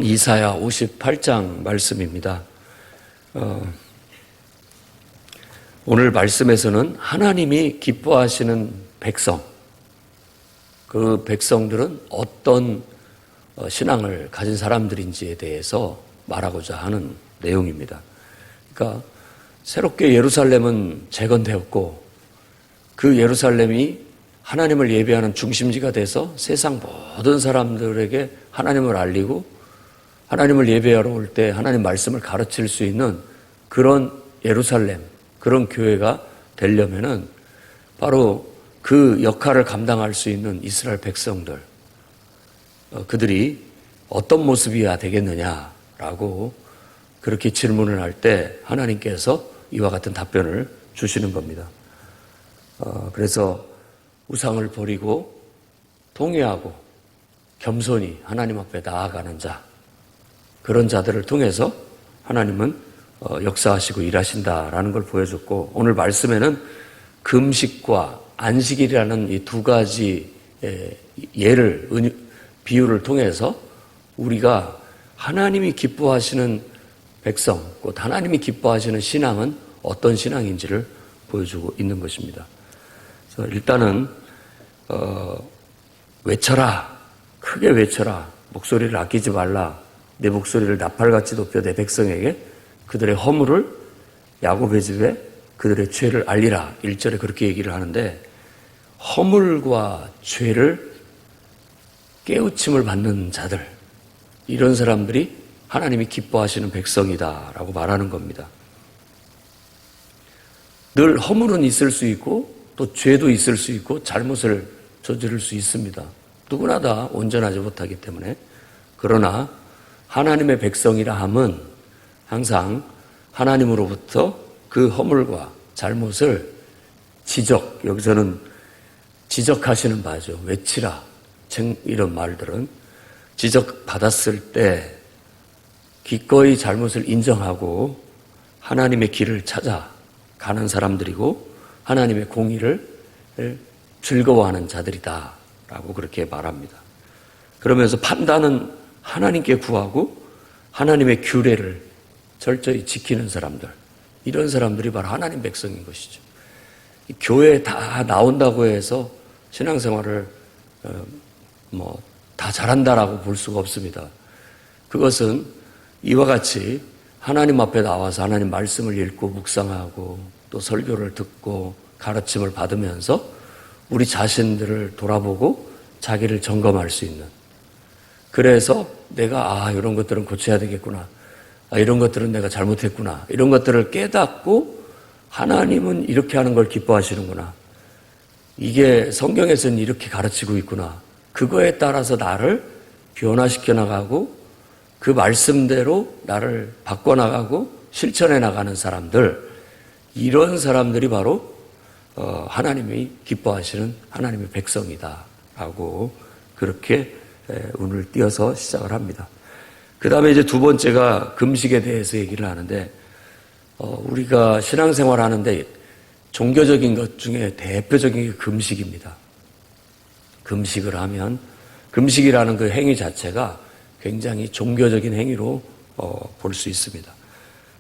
이사야 58장 말씀입니다. 오늘 말씀에서는 하나님이 기뻐하시는 백성, 그 백성들은 어떤 신앙을 가진 사람들인지에 대해서 말하고자 하는 내용입니다. 그러니까 새롭게 예루살렘은 재건되었고 그 예루살렘이 하나님을 예배하는 중심지가 돼서 세상 모든 사람들에게 하나님을 알리고 하나님을 예배하러 올 때 하나님 말씀을 가르칠 수 있는 그런 예루살렘, 그런 교회가 되려면은 바로 그 역할을 감당할 수 있는 이스라엘 백성들, 그들이 어떤 모습이어야 되겠느냐라고 그렇게 질문을 할 때 하나님께서 이와 같은 답변을 주시는 겁니다. 그래서 우상을 버리고 통회하고 겸손히 하나님 앞에 나아가는 자, 그런 자들을 통해서 하나님은 역사하시고 일하신다라는 걸 보여줬고, 오늘 말씀에는 금식과 안식일이라는 이 두 가지 예를, 비유를 통해서 우리가 하나님이 기뻐하시는 백성, 곧 하나님이 기뻐하시는 신앙은 어떤 신앙인지를 보여주고 있는 것입니다. 그래서 일단은 외쳐라, 크게 외쳐라, 목소리를 아끼지 말라, 내 목소리를 나팔같이 높여 내 백성에게 그들의 허물을, 야곱의 집에 그들의 죄를 알리라. 1절에 그렇게 얘기를 하는데, 허물과 죄를 깨우침을 받는 자들, 이런 사람들이 하나님이 기뻐하시는 백성이다라고 말하는 겁니다. 늘 허물은 있을 수 있고 또 죄도 있을 수 있고 잘못을 저지를 수 있습니다. 누구나 다 온전하지 못하기 때문에. 그러나 하나님의 백성이라 함은 항상 하나님으로부터 그 허물과 잘못을 여기서는 지적하시는 바죠. 외치라, 이런 말들은 지적받았을 때 기꺼이 잘못을 인정하고 하나님의 길을 찾아가는 사람들이고 하나님의 공의를 즐거워하는 자들이다라고 그렇게 말합니다. 그러면서 판단은 하나님께 구하고 하나님의 규례를 철저히 지키는 사람들, 이런 사람들이 바로 하나님 백성인 것이죠. 교회에 다 나온다고 해서 신앙생활을 다 잘한다라고 볼 수가 없습니다. 그것은 이와 같이 하나님 앞에 나와서 하나님 말씀을 읽고 묵상하고 또 설교를 듣고 가르침을 받으면서 우리 자신들을 돌아보고 자기를 점검할 수 있는, 그래서 내가 이런 것들은 고쳐야 되겠구나, 이런 것들은 내가 잘못했구나, 이런 것들을 깨닫고 하나님은 이렇게 하는 걸 기뻐하시는구나, 이게 성경에서는 이렇게 가르치고 있구나, 그거에 따라서 나를 변화시켜 나가고 그 말씀대로 나를 바꿔나가고 실천해 나가는 사람들, 이런 사람들이 바로 하나님이 기뻐하시는 하나님의 백성이다라고 그렇게 오늘 띄어서 시작을 합니다. 그 다음에 이제 두 번째가 금식에 대해서 얘기를 하는데, 우리가 신앙생활 하는데 종교적인 것 중에 대표적인 게 금식입니다. 금식을 하면, 금식이라는 그 행위 자체가 굉장히 종교적인 행위로 볼 수 있습니다.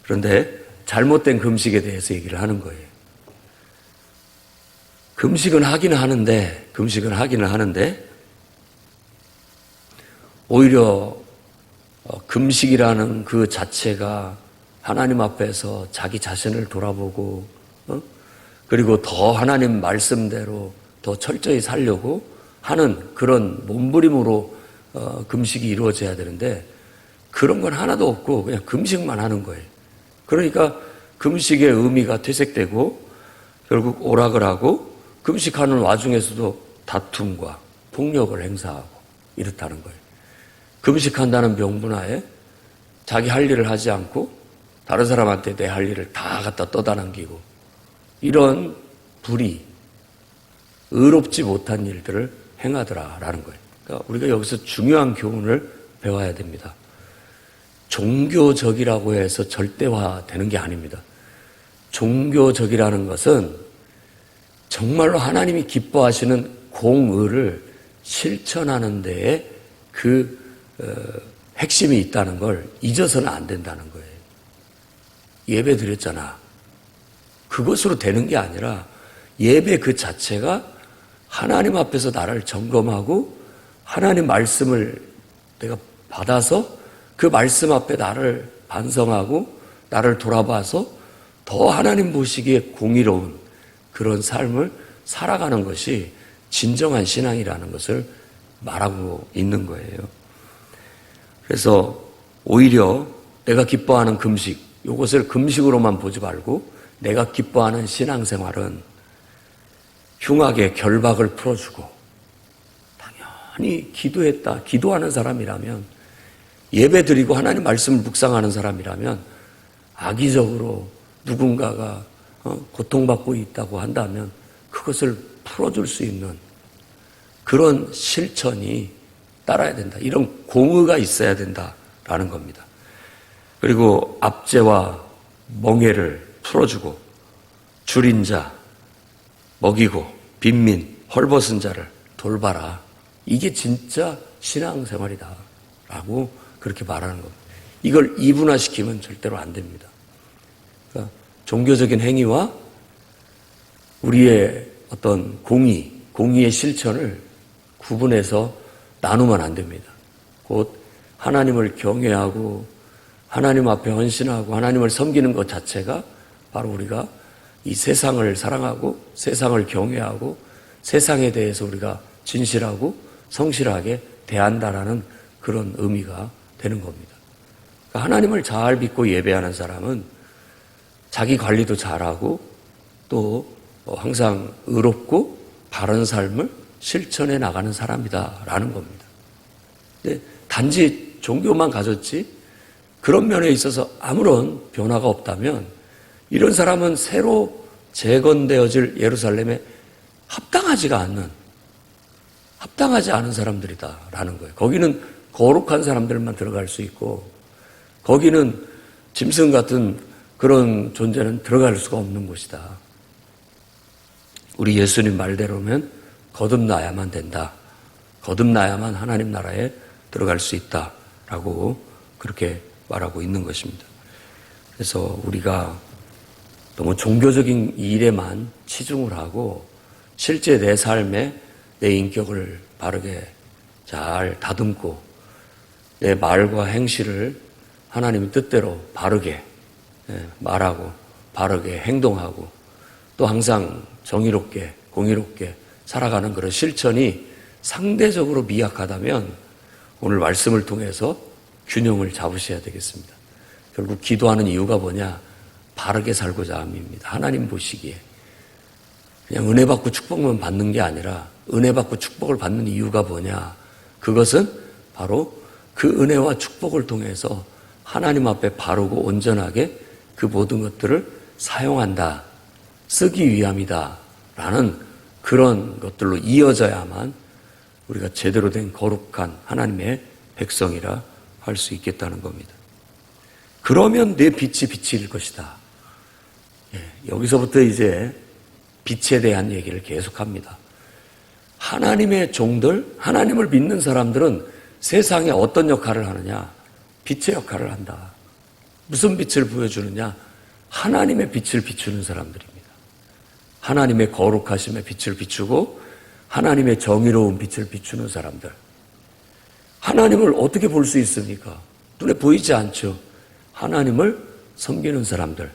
그런데 잘못된 금식에 대해서 얘기를 하는 거예요. 금식은 하기는 하는데 오히려 금식이라는 그 자체가 하나님 앞에서 자기 자신을 돌아보고 그리고 더 하나님 말씀대로 더 철저히 살려고 하는 그런 몸부림으로 금식이 이루어져야 되는데, 그런 건 하나도 없고 그냥 금식만 하는 거예요. 그러니까 금식의 의미가 퇴색되고 결국 오락을 하고 금식하는 와중에서도 다툼과 폭력을 행사하고 이렇다는 거예요. 금식한다는 명분하에 자기 할 일을 하지 않고 다른 사람한테 내 할 일을 다 갖다 떠다넘기고, 이런 불의, 의롭지 못한 일들을 행하더라라는 거예요. 그러니까 우리가 여기서 중요한 교훈을 배워야 됩니다. 종교적이라고 해서 절대화되는 게 아닙니다. 종교적이라는 것은 정말로 하나님이 기뻐하시는 공의를 실천하는 데에 그 핵심이 있다는 걸 잊어서는 안 된다는 거예요. 예배 드렸잖아. 그것으로 되는 게 아니라 예배 그 자체가 하나님 앞에서 나를 점검하고 하나님 말씀을 내가 받아서 그 말씀 앞에 나를 반성하고 나를 돌아봐서 더 하나님 보시기에 공의로운 그런 삶을 살아가는 것이 진정한 신앙이라는 것을 말하고 있는 거예요. 그래서 오히려 내가 기뻐하는 금식, 이것을 금식으로만 보지 말고 내가 기뻐하는 신앙생활은 흉악의 결박을 풀어주고 당연히 기도하는 사람이라면 예배 드리고 하나님 말씀을 묵상하는 사람이라면 악의적으로 누군가가 고통받고 있다고 한다면 그것을 풀어줄 수 있는 그런 실천이 따라야 된다. 이런 공의가 있어야 된다라는 겁니다. 그리고 압제와 멍해를 풀어주고 줄인 자 먹이고 빈민 헐벗은 자를 돌봐라. 이게 진짜 신앙생활이다 라고 그렇게 말하는 겁니다. 이걸 이분화시키면 절대로 안 됩니다. 그러니까 종교적인 행위와 우리의 어떤 공의의 실천을 구분해서 나누면 안 됩니다. 곧 하나님을 경외하고 하나님 앞에 헌신하고 하나님을 섬기는 것 자체가 바로 우리가 이 세상을 사랑하고 세상을 경외하고 세상에 대해서 우리가 진실하고 성실하게 대한다라는 그런 의미가 되는 겁니다. 그러니까 하나님을 잘 믿고 예배하는 사람은 자기 관리도 잘하고 또 항상 의롭고 바른 삶을 실천해 나가는 사람이다라는 겁니다. 근데 단지 종교만 가졌지 그런 면에 있어서 아무런 변화가 없다면 이런 사람은 새로 재건되어질 예루살렘에 합당하지 않은 사람들이다라는 거예요. 거기는 거룩한 사람들만 들어갈 수 있고 거기는 짐승 같은 그런 존재는 들어갈 수가 없는 곳이다. 우리 예수님 말대로면 거듭나야만 된다. 거듭나야만 하나님 나라에 들어갈 수 있다라고 그렇게 말하고 있는 것입니다. 그래서 우리가 너무 종교적인 일에만 치중을 하고 실제 내 삶에 내 인격을 바르게 잘 다듬고 내 말과 행실을 하나님의 뜻대로 바르게 말하고 바르게 행동하고 또 항상 정의롭게 공의롭게 살아가는 그런 실천이 상대적으로 미약하다면 오늘 말씀을 통해서 균형을 잡으셔야 되겠습니다. 결국 기도하는 이유가 뭐냐? 바르게 살고자 함입니다. 하나님 보시기에 그냥 은혜 받고 축복만 받는 게 아니라 은혜 받고 축복을 받는 이유가 뭐냐? 그것은 바로 그 은혜와 축복을 통해서 하나님 앞에 바르고 온전하게 그 모든 것들을 사용한다, 쓰기 위함이다 라는 그런 것들로 이어져야만 우리가 제대로 된 거룩한 하나님의 백성이라 할 수 있겠다는 겁니다. 그러면 내 빛이 빛일 것이다. 여기서부터 이제 빛에 대한 얘기를 계속합니다. 하나님의 종들, 하나님을 믿는 사람들은 세상에 어떤 역할을 하느냐? 빛의 역할을 한다. 무슨 빛을 보여주느냐? 하나님의 빛을 비추는 사람들입니다. 하나님의 거룩하심의 빛을 비추고 하나님의 정의로운 빛을 비추는 사람들. 하나님을 어떻게 볼 수 있습니까? 눈에 보이지 않죠. 하나님을 섬기는 사람들.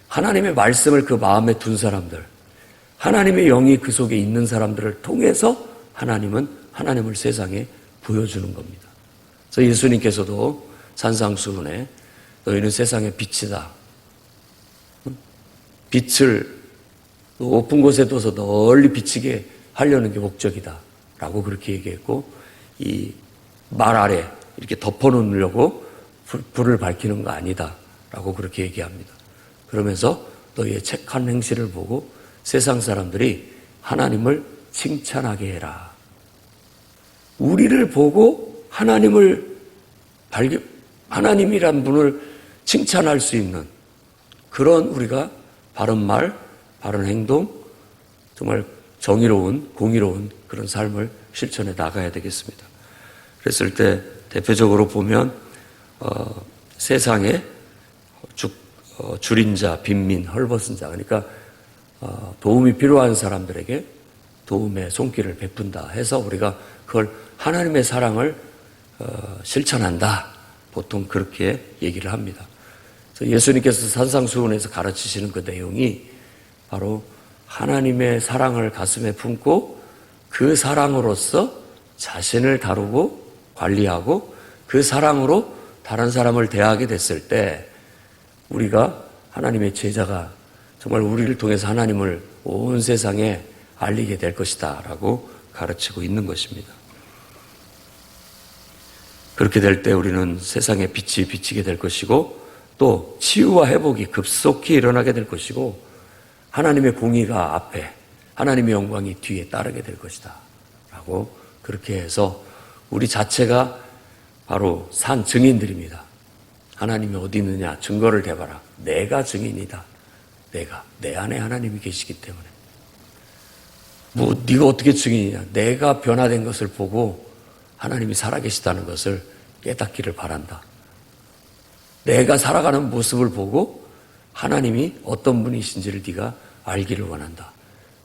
하나님의 말씀을 그 마음에 둔 사람들. 하나님의 영이 그 속에 있는 사람들을 통해서 하나님은 하나님을 세상에 보여주는 겁니다. 그래서 예수님께서도 산상수훈에 너희는 세상의 빛이다. 빛을 높은 곳에 둬서 널리 비치게 하려는 게 목적이다. 라고 그렇게 얘기했고 이 말 아래 이렇게 덮어놓으려고 불을 밝히는 거 아니다. 라고 그렇게 얘기합니다. 그러면서 너희의 착한 행실을 보고 세상 사람들이 하나님을 칭찬하게 해라. 우리를 보고 하나님이란 분을 칭찬할 수 있는 그런 우리가 바른 말, 바른 행동, 정말 정의로운, 공의로운 그런 삶을 실천해 나가야 되겠습니다. 그랬을 때 대표적으로 보면 세상에 줄인 자, 빈민, 헐벗은 자, 그러니까 도움이 필요한 사람들에게 도움의 손길을 베푼다 해서 우리가 그걸 하나님의 사랑을 실천한다. 보통 그렇게 얘기를 합니다. 그래서 예수님께서 산상수훈에서 가르치시는 그 내용이 바로 하나님의 사랑을 가슴에 품고 그 사랑으로서 자신을 다루고 관리하고 그 사랑으로 다른 사람을 대하게 됐을 때 우리가 하나님의 제자가 정말 우리를 통해서 하나님을 온 세상에 알리게 될 것이다 라고 가르치고 있는 것입니다. 그렇게 될 때 우리는 세상에 빛이 비치게 될 것이고 또 치유와 회복이 급속히 일어나게 될 것이고 하나님의 공의가 앞에 하나님의 영광이 뒤에 따르게 될 것이다 라고 그렇게 해서 우리 자체가 바로 산 증인들입니다. 하나님이 어디 있느냐 증거를 대봐라. 내가 증인이다. 내 안에 하나님이 계시기 때문에 네가 어떻게 증인이냐. 내가 변화된 것을 보고 하나님이 살아계시다는 것을 깨닫기를 바란다. 내가 살아가는 모습을 보고 하나님이 어떤 분이신지를 네가 알기를 원한다.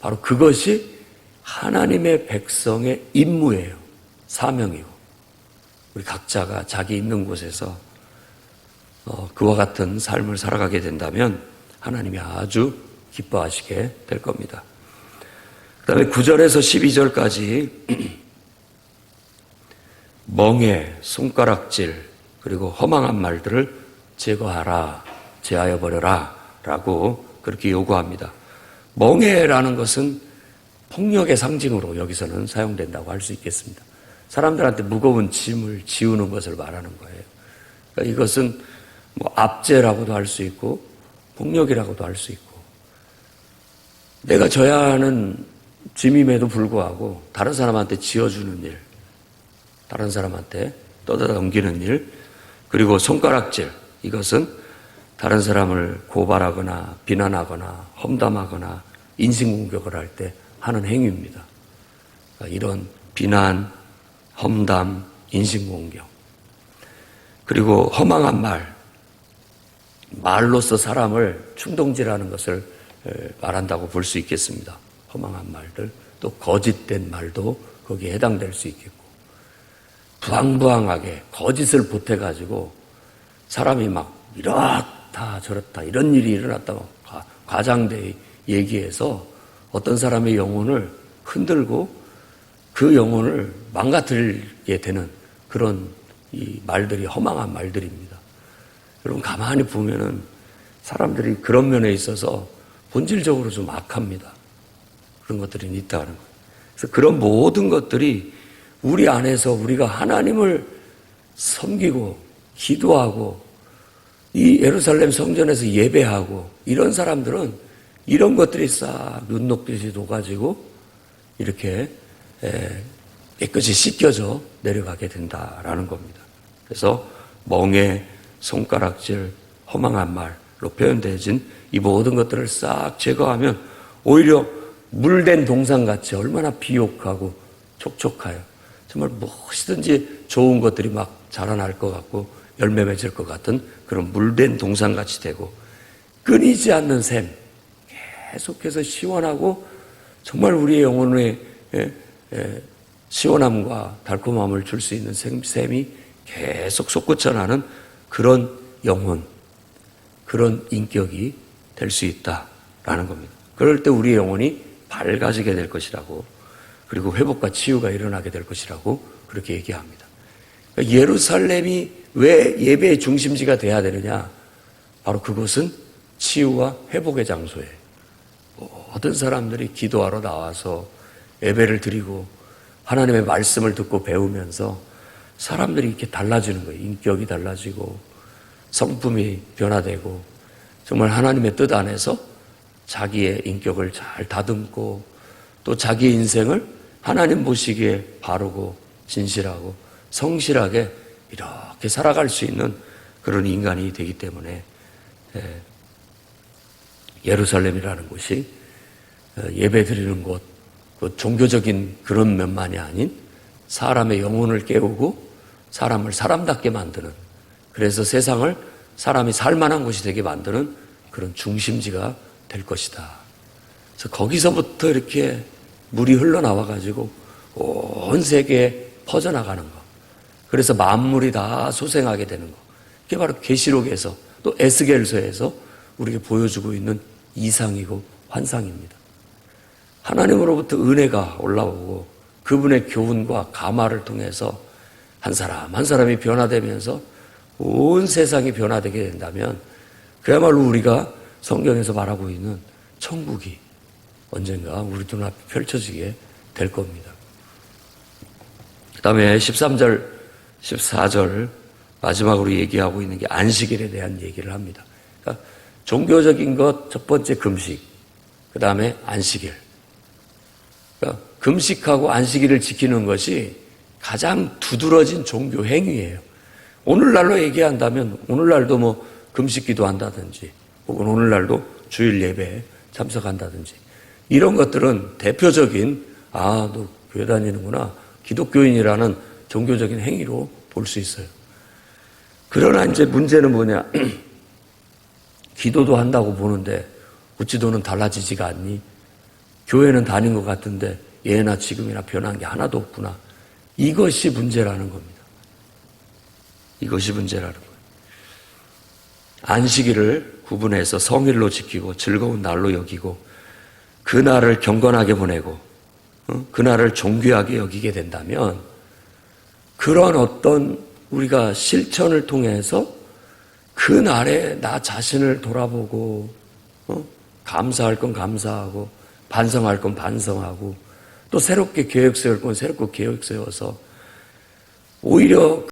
바로 그것이 하나님의 백성의 임무예요. 사명이고 우리 각자가 자기 있는 곳에서 그와 같은 삶을 살아가게 된다면 하나님이 아주 기뻐하시게 될 겁니다. 그 다음에 9절에서 12절까지 멍에, 손가락질, 그리고 허망한 말들을 제거하라, 제하여 버려라 라고 그렇게 요구합니다. 멍에라는 것은 폭력의 상징으로 여기서는 사용된다고 할 수 있겠습니다. 사람들한테 무거운 짐을 지우는 것을 말하는 거예요. 그러니까 이것은 압제라고도 할 수 있고 폭력이라고도 할 수 있고 내가 져야 하는 짐임에도 불구하고 다른 사람한테 지어주는 일, 다른 사람한테 떠다 넘기는 일, 그리고 손가락질, 이것은 다른 사람을 고발하거나 비난하거나 험담하거나 인신공격을 할 때 하는 행위입니다. 그러니까 이런 비난, 험담, 인신공격, 그리고 허망한 말로서 사람을 충동질하는 것을 말한다고 볼 수 있겠습니다. 허망한 말들, 또 거짓된 말도 거기에 해당될 수 있겠고 부황부황하게 거짓을 보태가지고 사람이 막 이렇다 저렇다 이런 일이 일어났다 과장되게 얘기해서 어떤 사람의 영혼을 흔들고 그 영혼을 망가뜨리게 되는 그런 이 말들이 허망한 말들입니다. 여러분 가만히 보면은 사람들이 그런 면에 있어서 본질적으로 좀 악합니다. 그런 것들이 있다는 거예요. 그래서 그런 모든 것들이 우리 안에서 우리가 하나님을 섬기고 기도하고 이 예루살렘 성전에서 예배하고 이런 사람들은 이런 것들이 싹 눈녹듯이 녹아지고 이렇게 깨끗이 씻겨져 내려가게 된다라는 겁니다. 그래서 멍에, 손가락질, 허망한 말로 표현되어진 이 모든 것들을 싹 제거하면 오히려 물된 동산같이 얼마나 비옥하고 촉촉하여 정말 무엇이든지 좋은 것들이 막 자라날 것 같고 열매 맺을 것 같은 그런 물된 동산같이 되고 끊이지 않는 샘, 계속해서 시원하고 정말 우리의 영혼에 시원함과 달콤함을 줄 수 있는 샘이 계속 솟구쳐 나는 그런 영혼, 그런 인격이 될 수 있다라는 겁니다. 그럴 때 우리의 영혼이 밝아지게 될 것이라고, 그리고 회복과 치유가 일어나게 될 것이라고 그렇게 얘기합니다. 그러니까 예루살렘이 왜 예배의 중심지가 돼야 되느냐? 바로 그것은 치유와 회복의 장소예요. 모든 사람들이 기도하러 나와서 예배를 드리고 하나님의 말씀을 듣고 배우면서 사람들이 이렇게 달라지는 거예요. 인격이 달라지고 성품이 변화되고 정말 하나님의 뜻 안에서 자기의 인격을 잘 다듬고 또 자기의 인생을 하나님 보시기에 바르고 진실하고 성실하게 이렇게 살아갈 수 있는 그런 인간이 되기 때문에 예루살렘이라는 곳이 예배 드리는 곳, 그 종교적인 그런 면만이 아닌 사람의 영혼을 깨우고 사람을 사람답게 만드는, 그래서 세상을 사람이 살만한 곳이 되게 만드는 그런 중심지가 될 것이다. 그래서 거기서부터 이렇게 물이 흘러나와가지고 온 세계에 퍼져나가는 거. 그래서 만물이 다 소생하게 되는 거. 그게 바로 계시록에서 또 에스겔서에서 우리에게 보여주고 있는 이상이고 환상입니다. 하나님으로부터 은혜가 올라오고 그분의 교훈과 감화를 통해서 한 사람 한 사람이 변화되면서 온 세상이 변화되게 된다면 그야말로 우리가 성경에서 말하고 있는 천국이 언젠가 우리 눈앞에 펼쳐지게 될 겁니다. 그 다음에 13절, 14절 마지막으로 얘기하고 있는 게 안식일에 대한 얘기를 합니다. 그러니까 종교적인 것 첫 번째 금식, 그 다음에 안식일. 그러니까 금식하고 안식일을 지키는 것이 가장 두드러진 종교 행위예요. 오늘날로 얘기한다면 오늘날도 뭐 금식기도 한다든지 혹은 오늘날도 주일 예배에 참석한다든지 이런 것들은 대표적인 너 교회 다니는구나 기독교인이라는 종교적인 행위로 볼 수 있어요. 그러나 이제 문제는 뭐냐? 기도도 한다고 보는데 어찌 너는 달라지지가 않니? 교회는 다닌 것 같은데 예나 지금이나 변한 게 하나도 없구나. 이것이 문제라는 겁니다. 이것이 문제라는 거예요. 안식일을 구분해서 성일로 지키고 즐거운 날로 여기고 그날을 경건하게 보내고 그날을 존귀하게 여기게 된다면 그런 어떤 우리가 실천을 통해서 그날에 나 자신을 돌아보고 감사할 건 감사하고 반성할 건 반성하고 또 새롭게 계획 세울 건 새롭게 계획 세워서 오히려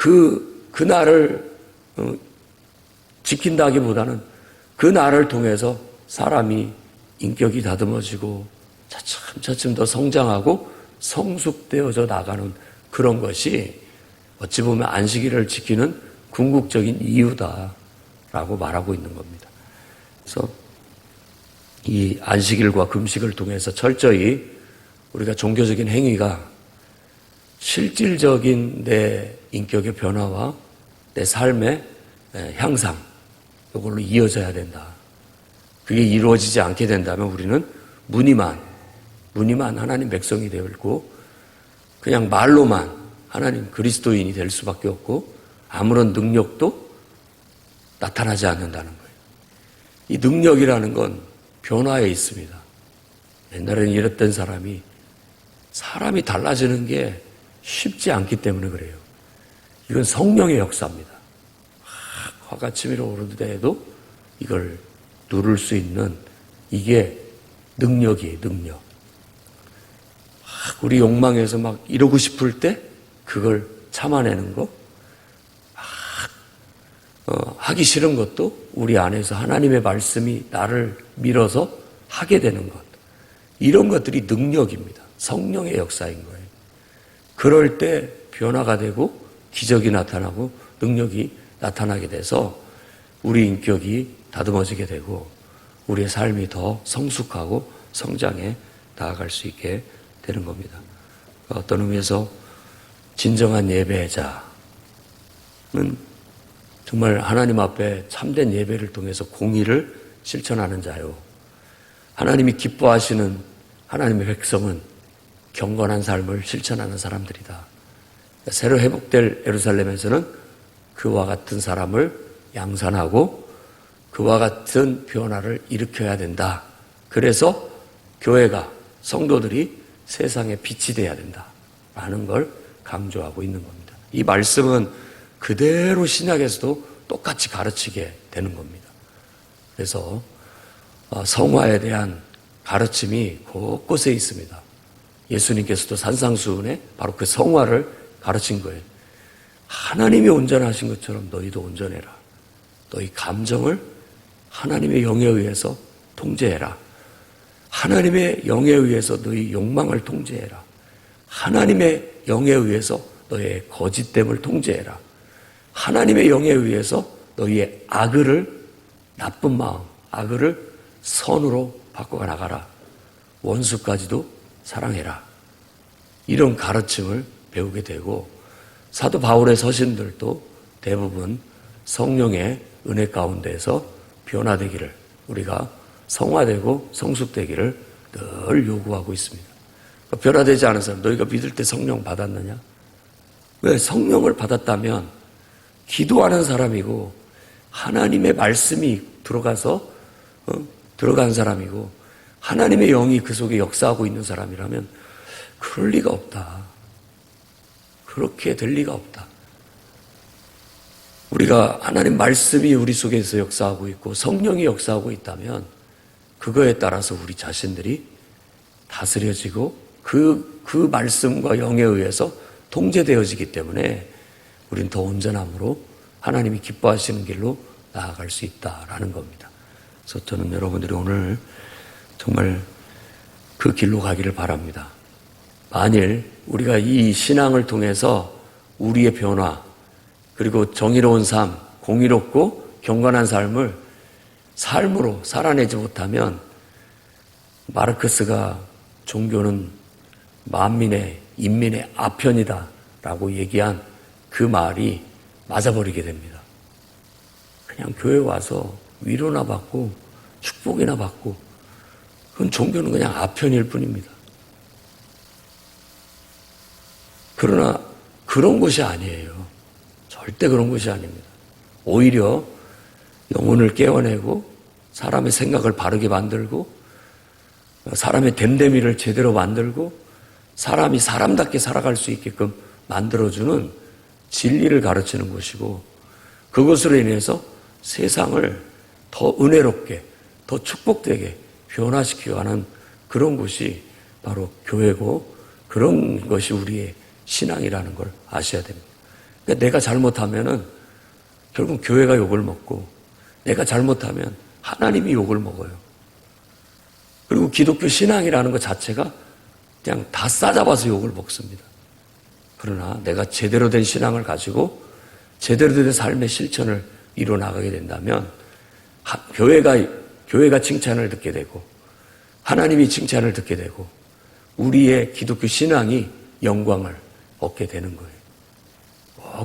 그날을 지킨다기보다는 그 날을 통해서 사람이 인격이 다듬어지고 차츰차츰 더 성장하고 성숙되어져 나가는 그런 것이 어찌 보면 안식일을 지키는 궁극적인 이유다라고 말하고 있는 겁니다. 그래서 이 안식일과 금식을 통해서 철저히 우리가 종교적인 행위가 실질적인 내 인격의 변화와 내 삶의 향상, 이걸로 이어져야 된다. 그게 이루어지지 않게 된다면 우리는 무늬만 하나님 백성이 되고 그냥 말로만 하나님 그리스도인이 될 수밖에 없고 아무런 능력도 나타나지 않는다는 거예요. 이 능력이라는 건 변화에 있습니다. 옛날에는 이랬던 사람이 달라지는 게 쉽지 않기 때문에 그래요. 이건 성령의 역사입니다. 화가 치밀어 오르더라도 이걸 누를 수 있는 이게 능력이에요, 능력. 우리 욕망에서 막 이러고 싶을 때 그걸 참아내는 거, 하기 싫은 것도 우리 안에서 하나님의 말씀이 나를 밀어서 하게 되는 것. 이런 것들이 능력입니다. 성령의 역사인 거예요. 그럴 때 변화가 되고 기적이 나타나고 능력이 나타나게 돼서 우리 인격이 다듬어지게 되고 우리의 삶이 더 성숙하고 성장해 나아갈 수 있게 되는 겁니다. 어떤 의미에서 진정한 예배자는 정말 하나님 앞에 참된 예배를 통해서 공의를 실천하는 자요. 하나님이 기뻐하시는 하나님의 백성은 경건한 삶을 실천하는 사람들이다. 새로 회복될 예루살렘에서는 그와 같은 사람을 양산하고 그와 같은 변화를 일으켜야 된다. 그래서 교회가, 성도들이 세상에 빛이 돼야 된다라는 걸 강조하고 있는 겁니다. 이 말씀은 그대로 신약에서도 똑같이 가르치게 되는 겁니다. 그래서 성화에 대한 가르침이 곳곳에 있습니다. 예수님께서도 산상수훈에 바로 그 성화를 가르친 거예요. 하나님이 온전하신 것처럼 너희도 온전해라. 너희 감정을 하나님의 영에 의해서 통제해라. 하나님의 영에 의해서 너희 욕망을 통제해라. 하나님의 영에 의해서 너의 거짓됨을 통제해라. 하나님의 영에 의해서 너희의 나쁜 마음, 악을 선으로 바꿔 나가라. 원수까지도 사랑해라. 이런 가르침을 배우게 되고 사도 바울의 서신들도 대부분 성령의 은혜 가운데서 변화되기를, 우리가 성화되고 성숙되기를 늘 요구하고 있습니다. 변화되지 않은 사람, 너희가 믿을 때 성령 받았느냐? 왜? 성령을 받았다면 기도하는 사람이고 하나님의 말씀이 들어간 사람이고 하나님의 영이 그 속에 역사하고 있는 사람이라면 그럴 리가 없다. 그렇게 될 리가 없다. 우리가 하나님 말씀이 우리 속에서 역사하고 있고 성령이 역사하고 있다면 그거에 따라서 우리 자신들이 다스려지고 그 말씀과 영에 의해서 통제되어지기 때문에 우린 더 온전함으로 하나님이 기뻐하시는 길로 나아갈 수 있다라는 겁니다. 그래서 저는 여러분들이 오늘 정말 그 길로 가기를 바랍니다. 만일 우리가 이 신앙을 통해서 우리의 변화, 그리고 정의로운 삶, 공의롭고 경건한 삶으로 살아내지 못하면 마르크스가 종교는 만민의, 인민의 아편이다 라고 얘기한 그 말이 맞아버리게 됩니다. 그냥 교회 와서 위로나 받고 축복이나 받고 그건 종교는 그냥 아편일 뿐입니다. 그러나 그런 것이 아니에요. 절대 그런 것이 아닙니다. 오히려 영혼을 깨워내고 사람의 생각을 바르게 만들고 사람의 됨됨이를 제대로 만들고 사람이 사람답게 살아갈 수 있게끔 만들어주는 진리를 가르치는 것이고 그것으로 인해서 세상을 더 은혜롭게 더 축복되게 변화시키고 하는 그런 것이 바로 교회고 그런 것이 우리의 신앙이라는 걸 아셔야 됩니다. 그러니까 내가 잘못하면은 결국 교회가 욕을 먹고 내가 잘못하면 하나님이 욕을 먹어요. 그리고 기독교 신앙이라는 것 자체가 그냥 다 싸잡아서 욕을 먹습니다. 그러나 내가 제대로 된 신앙을 가지고 제대로 된 삶의 실천을 이뤄나가게 된다면 교회가 칭찬을 듣게 되고 하나님이 칭찬을 듣게 되고 우리의 기독교 신앙이 영광을 얻게 되는 거예요.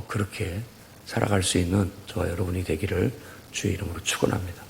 그렇게 살아갈 수 있는 저와 여러분이 되기를 주의 이름으로 축원합니다.